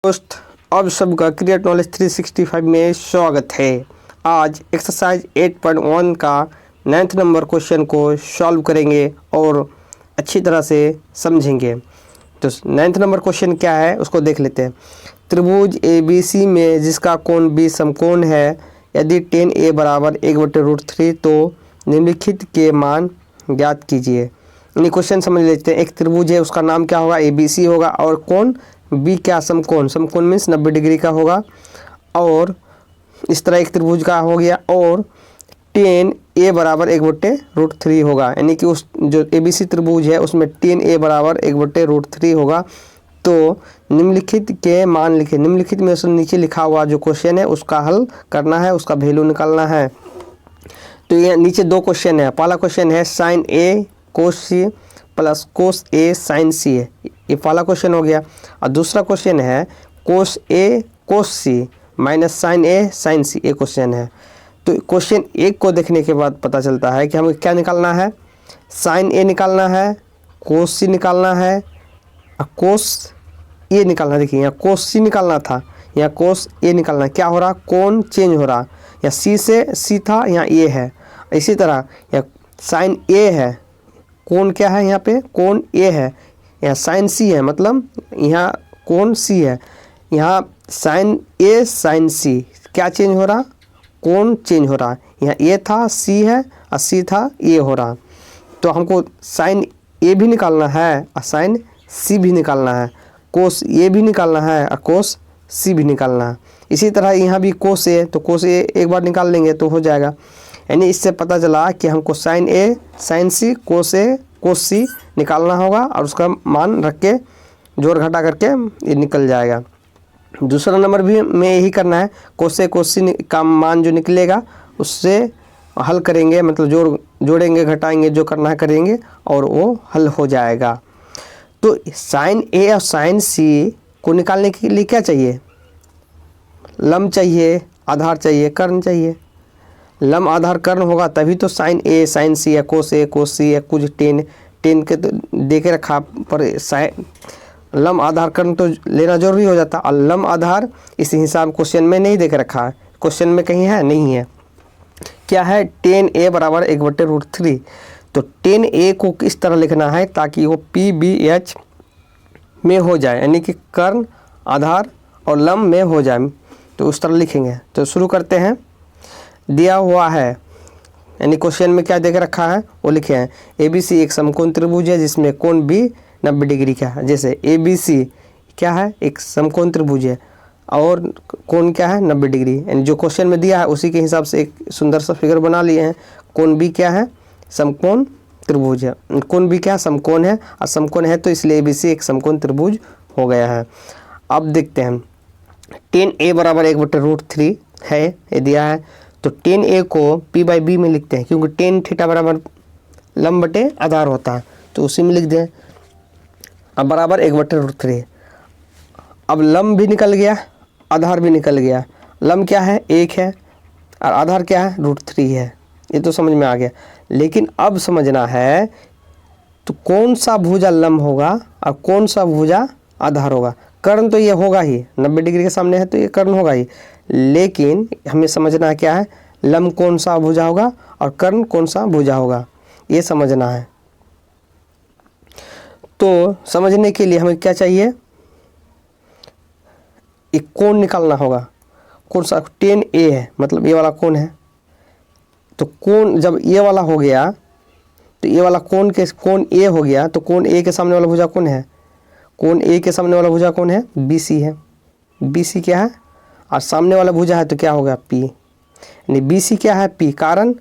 दोस्त, अब सबका क्रिएट नॉलेज 365 में स्वागत है। आज एक्सरसाइज 8.1 का 9th नंबर क्वेश्चन को सॉल्व करेंगे और अच्छी तरह से समझेंगे। तो 9th नंबर क्वेश्चन क्या है उसको देख लेते हैं। त्रिभुज ABC में जिसका कोण B समकोण है, यदि tan A बराबर 1/√3 तो निम्नलिखित के मान ज्ञात कीजिए। यानी क्वेश्चन समझ लेते हैं। एक त्रिभुज है, उसका नाम क्या होगा, ABC होगा, और कोण B क्या, समकोण। समकोण मीन्स 90 डिग्री का होगा। और इस तरह एक त्रिभुज का हो गया, और tan A बराबर 1/√3 होगा। यानी कि उस जो ABC त्रिभुज है उसमें tan A बराबर 1/√3 होगा। तो निम्नलिखित के मान लिखे। निम्नलिखित में उसने नीचे लिखा हुआ जो क्वेश्चन है उसका हल करना है, उसका वैल्यू निकालना है। तो ये नीचे दो क्वेश्चन है। पहला क्वेश्चन है sin A cos C plus cos A sin C है, ये पहला क्वेश्चन हो गया। और दूसरा क्वेश्चन है cos A cos C minus sin A sin C, ये क्वेश्चन है। तो क्वेश्चन एक को देखने के बाद पता चलता है कि हमें क्या निकालना है, sin A निकालना है, cos C निकालना है, cos A निकालना। देखिए यहाँ cos C निकालना था, यहाँ cos A निकालना। क्या हो रहा, कोण चेंज हो रहा। या C से C था, यहाँ A है। इसी तरह यहाँ sin A है, कोण क्या है, यहाँ पे कोण A है, यहाँ sin C है, मतलब यहाँ कोण C है। यहाँ sin A sin C क्या चेंज हो रहा, कोण चेंज हो रहा। यहाँ A था, C है, और C था, A हो रहा। तो हमको sin A भी निकालना है और sin C भी निकालना है, cos A भी निकालना है और cos C भी निकालना है। इसी तरह यहाँ भी cos A, तो cos A एक बार निकाल लेंगे तो हो जाएगा। यानी इससे पता चला कि हमको sin A sin C cos A cos C निकालना होगा, और उसका मान रख के जोड़ घटा करके ये निकल जाएगा। दूसरा नंबर भी में यही करना है। cos A cos C का मान जो निकलेगा उससे हल करेंगे, मतलब जोड़ेंगे घटाएंगे, जो करना है करेंगे और वो हल हो जाएगा। तो sin A और sin C को निकालने के लिए क्या चाहिए, लंब चाहिए, आधार चाहिए, कर्ण चाहिए। लंब आधार कर्ण होगा तभी तो sin A sin C या cos A cos C या कुछ टेन के तो दे के रखा, पर लंब आधार कर्ण तो लेना जरूरी हो जाता। और लंब आधार इस हिसाब क्वेश्चन में नहीं दे के रखा है। क्वेश्चन में कहीं है, नहीं है। क्या है, tan A बराबर 1/√3। तो tan A को किस तरह लिखना है ताकि वो PBH में हो जाए, यानी कि कर्ण आधार और लंब में हो जाए, तो उस तरह लिखेंगे। तो शुरू करते हैं। दिया हुआ है, यानी क्वेश्चन में क्या देकर रखा है वो लिखे हैं। ABC एक समकोण त्रिभुज है जिसमें कोण B 90 डिग्री का है। जैसे ABC क्या है, एक समकोण त्रिभुज है और कोण क्या है, 90 डिग्री। यानी जो क्वेश्चन में दिया है उसी के हिसाब से एक सुंदर सा फिगर बना लिए हैं। कोण B क्या है, समकोण त्रिभुज है। कोण B क्या है, समकोण है, और समकोण है तो इसलिए ABC एक समकोण त्रिभुज हो गया है। अब देखते हैं, tan A बराबर 1/√3 है, ये दिया है। तो tan A को P/B में लिखते हैं, क्योंकि tan थीटा बराबर लंब बटे आधार होता है, तो उसी में लिख दें। अब बराबर 1/√3। अब लंब भी निकल गया, आधार भी निकल गया। लंब क्या है, 1 है, और आधार क्या है, √3 है। ये तो समझ में आ गया। लेकिन अब समझना है तो कौन सा भुजा लंब होगा और कौन सा भुजा आधार होगा। कर्ण तो ये होगा ही, 90 डिग्री के सामने है तो ये कर्ण होगा ही। लेकिन हमें समझना है क्या है, लंब कौन सा भुजा होगा और कर्ण कौन सा भुजा होगा, ये समझना है। तो समझने के लिए हमें क्या चाहिए, एक कोण निकालना होगा। कौन सा, tan A है, मतलब ये वाला कोण है। तो कोण जब ये वाला हो गया तो ये वाला कोण A हो गया, तो कोण A के सामने वाला भुजा कौन है, कोण A के सामने वाला भुजा कौन है, BC है। BC क्या है, और सामने वाला भुजा है तो क्या होगा, P। यानी BC क्या है, P। कारण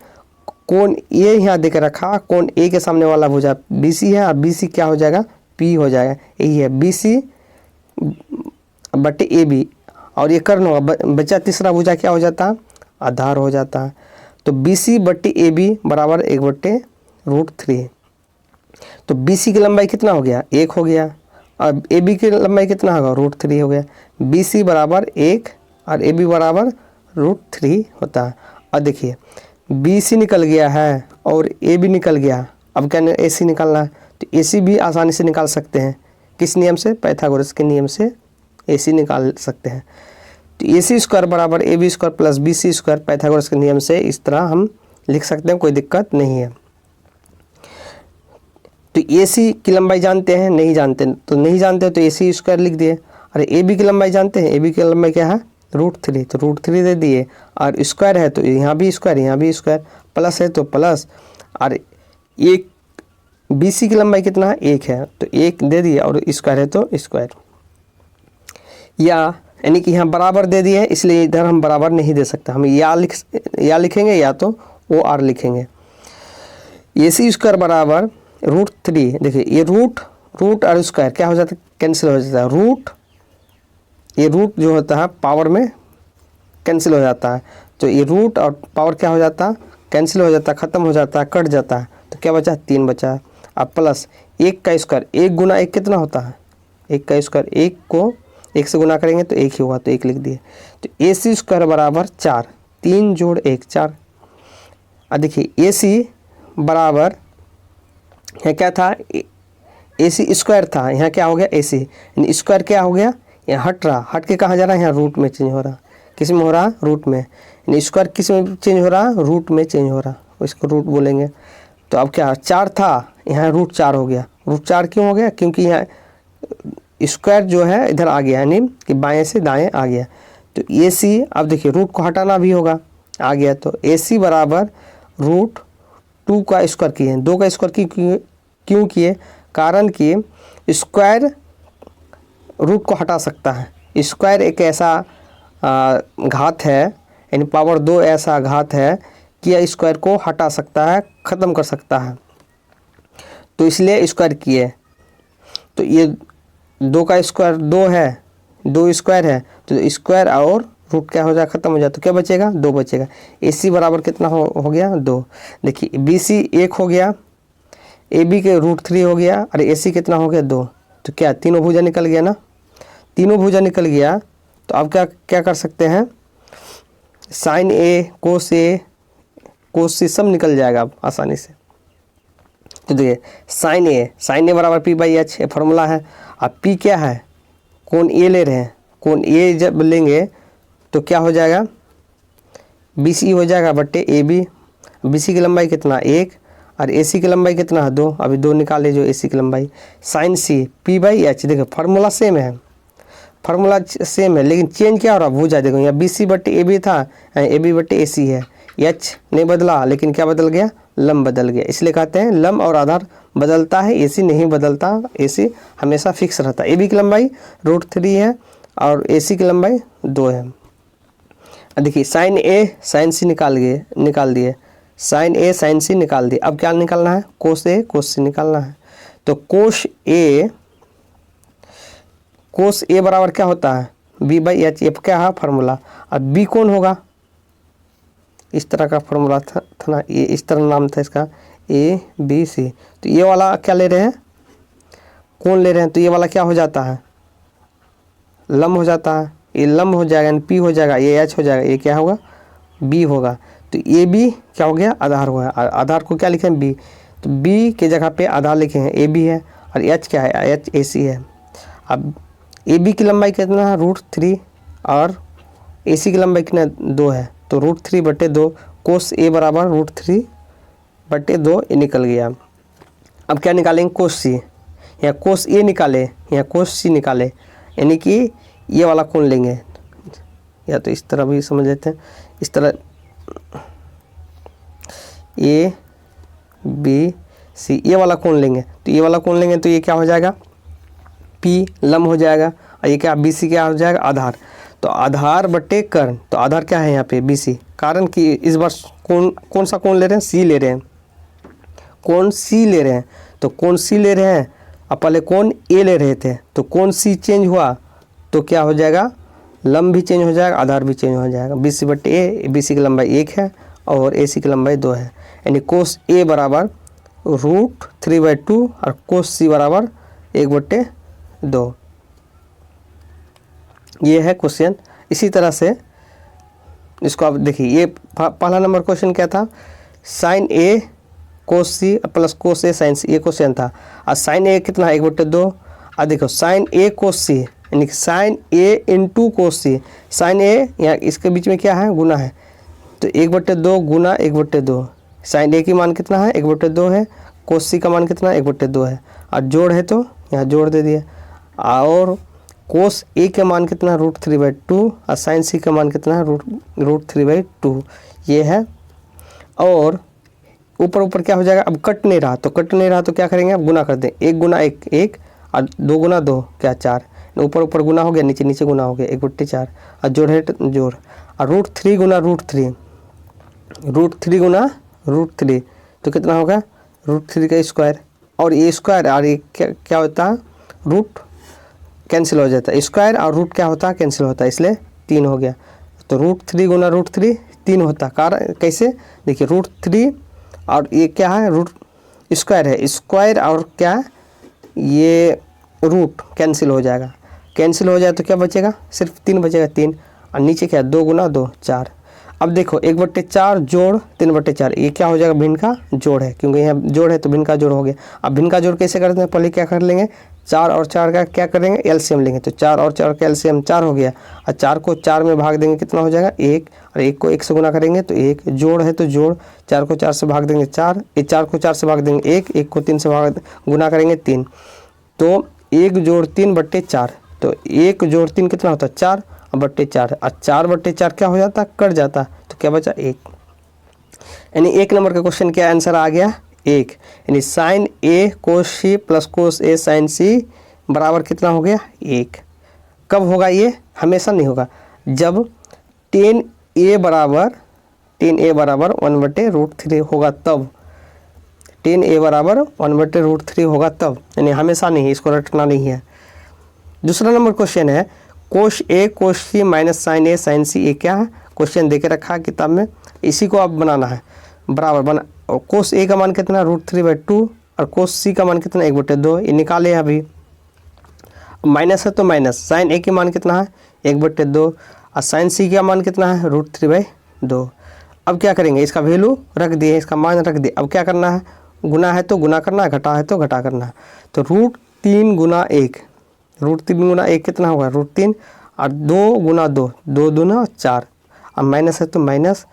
कोण A यहाँ देकर रखा, कोण A के सामने वाला भुजा BC है, और BC क्या हो जाएगा, P हो जाएगा। यही है BC बटे AB, और ये कर्ण होगा। बचा तीसरा भुजा क्या हो जाता है, आधार हो जाता है। तो BC बटे AB बराबर 1/√3। तो BC की लंबाई कितना हो गया, 1 हो गया, और AB की लंबाई कितना होगा, √3 हो गया। BC बराबर 1 और AB बराबर √3 होता है। और देखिए BC निकल गया है और AB निकल गया। अब क्या AC निकालना है, तो AC भी आसानी से निकाल सकते हैं। किस नियम से, पाइथागोरस के नियम से ए सी निकाल सकते हैं। तो ए सी स्क्वायर बराबर A B square plus B C square Pythagoras के नियम से इस तरह हम लिख सकते हैं, कोई दिक्कत नहीं है। तो ए सी की लंबाई जानते हैं, नहीं जानते, तो नहीं जानते तो ए सी स्क्वायर लिख दिए। अरे ए बी की लंबाई जानते हैं, ए बी की लंबाई क्या है √3, तो √3 दे दिए। और स्क्वायर है तो यहाँ भी स्क्वायर, यहाँ भी स्क्वायर, प्लस है तो प्लस। और एक बी सी की लंबाई कितना है 1 है, तो 1 दे दिए, और स्क्वायर है तो स्क्वायर। यानी कि यहाँ बराबर दे दिए, इसलिए इधर हम बराबर नहीं दे सकते, हम या लिखेंगे या तो OR लिखेंगे। ए सी स्क्वायर बराबर √3, देखिए ये रूट और स्क्वायर क्या हो जाता है, कैंसिल हो जाता है। रूट, ये रूट जो होता है पावर में कैंसिल हो जाता है, तो ये रूट और पावर क्या हो जाता है, कैंसिल हो जाता है, ख़त्म हो जाता है, कट जाता है, तो क्या बचा 3 बचा। अब प्लस 1 का स्क्वायर, 1 गुना 1 कितना होता है, 1 का स्क्वायर, 1 को 1 से गुना करेंगे तो 1 ही होगा, तो 1 लिख दिए। तो ए सी स्क्वायर बराबर 4, 3 जोड़ 1 4। अब देखिए ए सी बराबर यहाँ क्या था, ए सी स्क्वायर था, यहाँ क्या हो गया ए सी, यानी स्क्वायर क्या हो गया, यहाँ हट रहा, हट के कहाँ जा रहा है, यहाँ रूट में चेंज हो रहा, किस में हो रहा, रूट में, यानी स्क्वायर किस में चेंज हो रहा, रूट में चेंज हो रहा, इसको रूट बोलेंगे। तो अब क्या 4 था, यहाँ √4 हो गया। √4 क्यों हो गया, क्योंकि यहाँ स्क्वायर जो है इधर आ गया, यानी कि बाएँ से दाएँ आ गया। तो ए सी, अब देखिए रूट को हटाना भी होगा, आ गया, तो ए सी बराबर √2 का स्क्वायर किए, 2 का स्क्वायर क्यों किए, कारण कि स्क्वायर रूट को हटा सकता है। स्क्वायर एक ऐसा घात है, यानी पावर 2 ऐसा घात है कि यह स्क्वायर को हटा सकता है, ख़त्म कर सकता है, तो इसलिए स्क्वायर किए। तो ये 2 का स्क्वायर 2 है, 2 स्क्वायर है, तो स्क्वायर और रूट क्या हो जाए, ख़त्म हो जाए, तो क्या बचेगा 2 बचेगा। ए सी बराबर कितना हो गया 2। देखिए बी सी 1 हो गया, ए बी के √3 हो गया, और ए सी कितना हो गया 2, तो क्या तीनों भुजा निकल गया ना, तीनों भुजा निकल गया। तो अब क्या कर सकते हैं, साइन ए कोस सी सब निकल जाएगा अब आसानी से। तो देखिए साइन ए बराबर P/H, ये फार्मूला है। अब P क्या है, कोण ए ले रहे हैं, कोण ए जब लेंगे तो क्या हो जाएगा, BC हो जाएगा बट्टे AB। BC की लंबाई कितना 1, और AC की लंबाई कितना है 2, अभी 2 निकाले जो AC की लंबाई। साइन C P/H, देखो फार्मूला सेम है, फार्मूला सेम है, लेकिन चेंज क्या हो रहा है, भुजा देखो, यहाँ BC बट्टे AB था, AB बट्टे AC है, H नहीं बदला, लेकिन क्या बदल गया, लंब बदल गया, इसलिए कहते हैं लंब और आधार बदलता है, AC नहीं बदलता, AC हमेशा फिक्स रहता है। AB की लंबाई √3 है और AC की लंबाई 2 है। देखिए साइन A साइन C निकाल दिए, साइन A साइन C निकाल दिए। अब क्या निकालना है, कोस A कोस C निकालना है। तो कोस A बराबर क्या होता है, B/H, F क्या है फार्मूला। अब B कौन होगा, इस तरह का फार्मूला था ना, ये इस तरह नाम था इसका ABC। तो ये वाला क्या ले रहे हैं, कौन ले रहे हैं, तो ये वाला क्या हो जाता है, लंब हो जाता है, ये लंब हो जाएगा, P हो जाएगा, ये H हो जाएगा, ये क्या होगा B होगा। तो AB क्या हो गया, आधार हुआ है, आधार को क्या लिखें B, तो B के जगह पे आधार लिखे हैं AB है, और H क्या है, H AC है। अब AB की लंबाई कितना है √3, और AC की लंबाई कितना 2 है, तो √3/2, कोस A बराबर √3/2 ये निकल गया। अब क्या निकालेंगे, कोस C, यहाँ कोस A निकाले, यहाँ कोस C निकाले, यानी कि ये वाला कौन लेंगे, या तो इस तरह भी समझ लेते हैं, इस तरह ABC, ये वाला कौन लेंगे, तो ये वाला कौन लेंगे, तो ये क्या हो जाएगा P लंब हो जाएगा, और ये क्या BC क्या हो जाएगा आधार। तो आधार बट्टे कर्ण, तो आधार क्या है यहाँ पे BC, कारण कि इस बार कौन सा कोण ले रहे हैं, C ले रहे हैं, कोण C ले रहे हैं, तो कोण C ले रहे हैं, अब पहले कोण A ले रहे थे, तो कोण C चेंज हुआ तो क्या हो जाएगा, लंब भी चेंज हो जाएगा, आधार भी चेंज हो जाएगा। BC/A, BC की लंबाई 1 है और AC की लंबाई 2 है, यानी कोस A बराबर √3/2 और कोस C बराबर 1/2। ये है क्वेश्चन। इसी तरह से इसको आप देखिए, ये पहला नंबर क्वेश्चन क्या था, sine A cos C plus cos A sine C, ये क्वेश्चन था। और साइन A कितना 1/2, और देखो साइन A कोस C, यानी कि साइन ए इंटू कोस सी। साइन ए यहाँ इसके बीच में क्या है, गुना है, तो 1/2 गुना 1/2। साइन ए की मान कितना है, 1/2 है। कोस सी का मान कितना है, 1/2 है। और जोड़ है तो यहाँ जोड़ दे दिया। और कोस ए का मान कितना, √3/2। और साइन सी का मान कितना है, √3/2 ये है। और ऊपर ऊपर क्या हो जाएगा, अब कट नहीं रहा तो क्या करेंगे, अब गुना कर दें। 1 गुना 1 1 और 2 गुना 2 क्या 4। ऊपर ऊपर गुना हो गया, नीचे नीचे गुना हो गया, 1/4। और जोड़ है जोड़। और √3 गुना √3 गुना √3 तो कितना होगा, √3 का स्क्वायर। और ये स्क्वायर और ये क्या होता है, रूट कैंसिल हो जाता है। स्क्वायर और रूट क्या होता है, कैंसिल होता है, इसलिए 3 हो गया। तो √3 गुना √3 3 होता है। कारण कैसे, देखिए √3 और ये क्या है, रूट स्क्वायर है, स्क्वायर और क्या है, ये रूट कैंसिल हो जाएगा। कैंसिल हो जाए तो क्या बचेगा, सिर्फ 3 बचेगा, 3। और नीचे क्या है, 2 गुना 2 4। अब देखो 1/4 जोड़ 3/4 ये क्या हो जाएगा, भिन्न का जोड़ है, क्योंकि यहाँ जोड़ है तो भिन्न का जोड़ हो गया। अब भिन्न का जोड़ कैसे करते हैं, पहले क्या कर लेंगे, 4 और 4 का क्या करेंगे, एलसीएम लेंगे। तो 4 और 4 का एलसीएम 4 हो गया। और 4 को 4 में भाग देंगे कितना हो जाएगा, 1। और 1 को 1 से गुना करेंगे तो 1। जोड़ है तो जोड़, 4 को 4 से भाग देंगे 4, 4 को 4 से भाग देंगे 1, 1 को 3 से भाग गुना करेंगे 3। तो 1 जोड़ 3/4। तो 1 जोड़ 3 कितना होता है, 4/4। और 4/4 क्या हो जाता, कट जाता, तो क्या बचा, 1। यानी 1 नंबर का क्वेश्चन क्या आंसर आ गया, 1। यानी साइन ए कोस सी प्लस कोस ए साइन सी बराबर कितना हो गया, 1। कब होगा ये, हमेशा नहीं होगा। जब tan a बराबर 1/√3 होगा तब, tan a बराबर 1/√3 होगा तब, यानी हमेशा नहीं, इसको रटना नहीं है। दूसरा नंबर क्वेश्चन है कोस ए कोस सी माइनस साइन ए साइन सी। ये क्या है, क्वेश्चन देके रखा है किताब में, इसी को आप बनाना है। बराबर बना, और कोस ए का मान कितना, √3/2। और कोस सी का मान कितना, 1/2। ये निकाले अभी, माइनस है तो माइनस। साइन ए की मान कितना है, 1/2। और साइन सी का मान कितना है, √3/2। अब क्या करेंगे, इसका वैल्यू रख दिए, इसका मान रख दिए। अब क्या करना है, गुना है तो गुना करना है, घटा है तो घटा करना है। तो √3 गुना 1, √3 गुना 1 कितना होगा, √3। और 2 गुना 2, 2 दूना 4। अब माइनस है तो माइनस,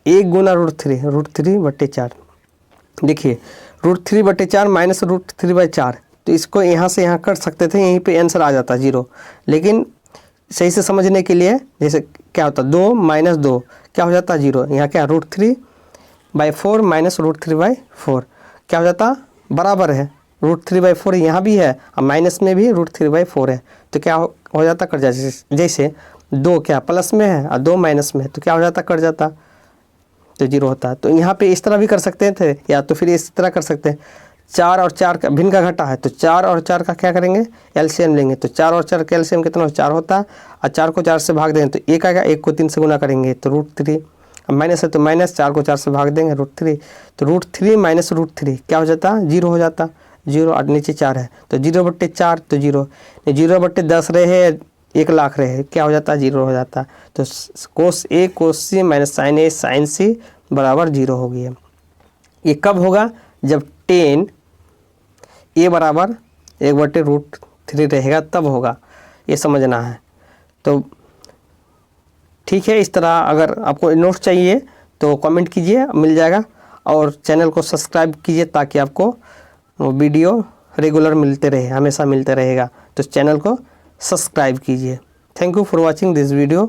1 गुना √3/4। देखिए √3/4 माइनस √3/4, तो इसको यहाँ से यहाँ कर सकते थे, यहीं पे आंसर आ जाता 0। लेकिन सही से समझने के लिए, जैसे क्या होता, 2 माइनस 2 क्या हो जाता, 0। यहाँ क्या, √3/4 माइनस √3/4 क्या हो जाता, बराबर है। √3/4 यहाँ भी है और माइनस में भी √3/4 है, तो क्या हो जाता, कट जाता। जैसे 2 क्या प्लस में है और 2 माइनस में है, तो क्या हो जाता, कट जाता, तो 0 होता। तो यहाँ पे इस तरह भी कर सकते थे, या तो फिर इस तरह कर सकते हैं। 4 और 4 का भिन्न का घटा है, तो 4 और 4 का क्या करेंगे, एलसीएम लेंगे। तो 4 और 4 का एलसीएम कितना, 4 होता है। और 4 को 4 से भाग देंगे तो 1 आएगा, 1 को 3 से गुना करेंगे तो √3। अब माइनस है तो माइनस, 4 को 4 से भाग देंगे √3। तो √3 माइनस √3 क्या हो जाता, 0 हो जाता, 0। और नीचे 4 है तो 0/4 तो 0, 0/10 रहे 1 लाख रहे, क्या हो जाता, 0 हो जाता। तो कोस ए कोस सी माइनस साइन ए साइन सी बराबर 0 हो गया। ये कब होगा, जब tan ए बराबर 1/√3 रहेगा तब होगा, ये समझना है। तो ठीक है, इस तरह अगर आपको नोट्स चाहिए तो कमेंट कीजिए, मिल जाएगा। और चैनल को सब्सक्राइब कीजिए ताकि आपको वीडियो रेगुलर मिलते रहे, हमेशा मिलते रहेगा। तो चैनल को सब्सक्राइब कीजिए। Thank you for watching this video.